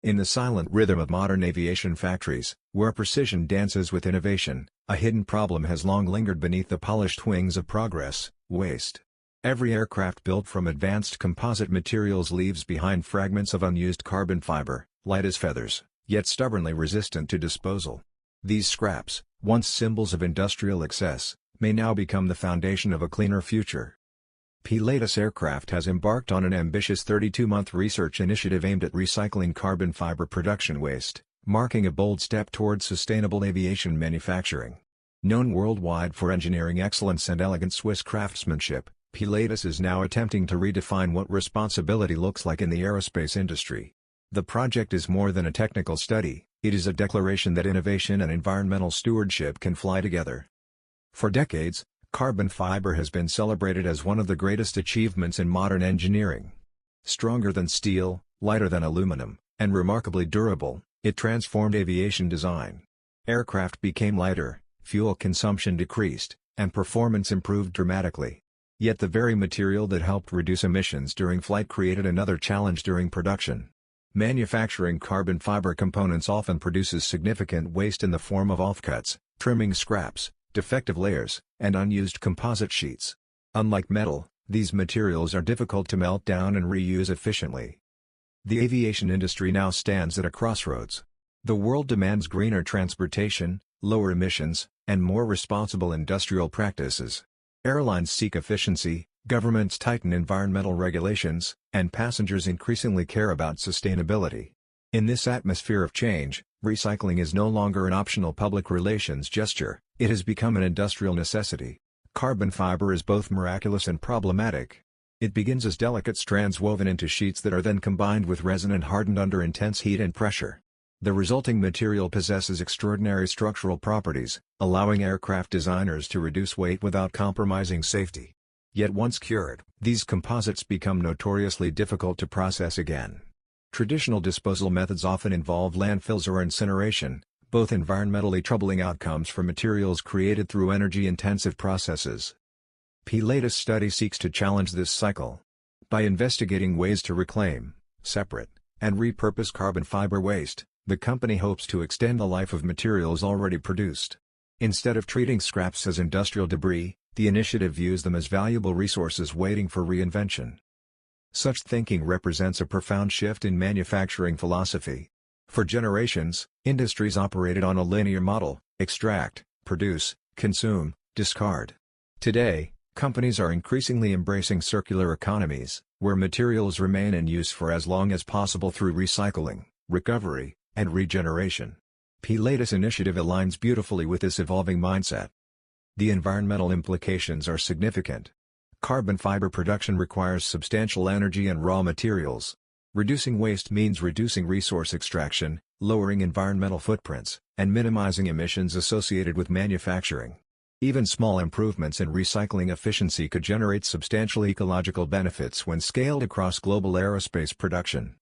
In the silent rhythm of modern aviation factories, where precision dances with innovation, a hidden problem has long lingered beneath the polished wings of progress: waste. Every aircraft built from advanced composite materials leaves behind fragments of unused carbon fiber, light as feathers, yet stubbornly resistant to disposal. These scraps, once symbols of industrial excess, may now become the foundation of a cleaner future. Pilatus Aircraft has embarked on an ambitious 32-month research initiative aimed at recycling carbon fiber production waste, marking a bold step towards sustainable aviation manufacturing. Known worldwide for engineering excellence and elegant Swiss craftsmanship, Pilatus is now attempting to redefine what responsibility looks like in the aerospace industry. The project is more than a technical study, it is a declaration that innovation and environmental stewardship can fly together. For decades, carbon fiber has been celebrated as one of the greatest achievements in modern engineering. Stronger than steel, lighter than aluminum, and remarkably durable, it transformed aviation design. Aircraft became lighter, fuel consumption decreased, and performance improved dramatically. Yet the very material that helped reduce emissions during flight created another challenge during production. Manufacturing carbon fiber components often produces significant waste in the form of offcuts, trimming scraps, defective layers, and unused composite sheets. Unlike metal, these materials are difficult to melt down and reuse efficiently. The aviation industry now stands at a crossroads. The world demands greener transportation, lower emissions, and more responsible industrial practices. Airlines seek efficiency, governments tighten environmental regulations, and passengers increasingly care about sustainability. In this atmosphere of change, recycling is no longer an optional public relations gesture, it has become an industrial necessity. Carbon fiber is both miraculous and problematic. It begins as delicate strands woven into sheets that are then combined with resin and hardened under intense heat and pressure. The resulting material possesses extraordinary structural properties, allowing aircraft designers to reduce weight without compromising safety. Yet once cured, these composites become notoriously difficult to process again. Traditional disposal methods often involve landfills or incineration, both environmentally troubling outcomes for materials created through energy-intensive processes. Pilatus' study seeks to challenge this cycle. By investigating ways to reclaim, separate, and repurpose carbon fiber waste, the company hopes to extend the life of materials already produced. Instead of treating scraps as industrial debris, the initiative views them as valuable resources waiting for reinvention. Such thinking represents a profound shift in manufacturing philosophy. For generations, industries operated on a linear model: extract, produce, consume, discard. Today, companies are increasingly embracing circular economies, where materials remain in use for as long as possible through recycling, recovery, and regeneration. Pilatus' initiative aligns beautifully with this evolving mindset. The environmental implications are significant. Carbon fiber production requires substantial energy and raw materials. Reducing waste means reducing resource extraction, lowering environmental footprints, and minimizing emissions associated with manufacturing. Even small improvements in recycling efficiency could generate substantial ecological benefits when scaled across global aerospace production.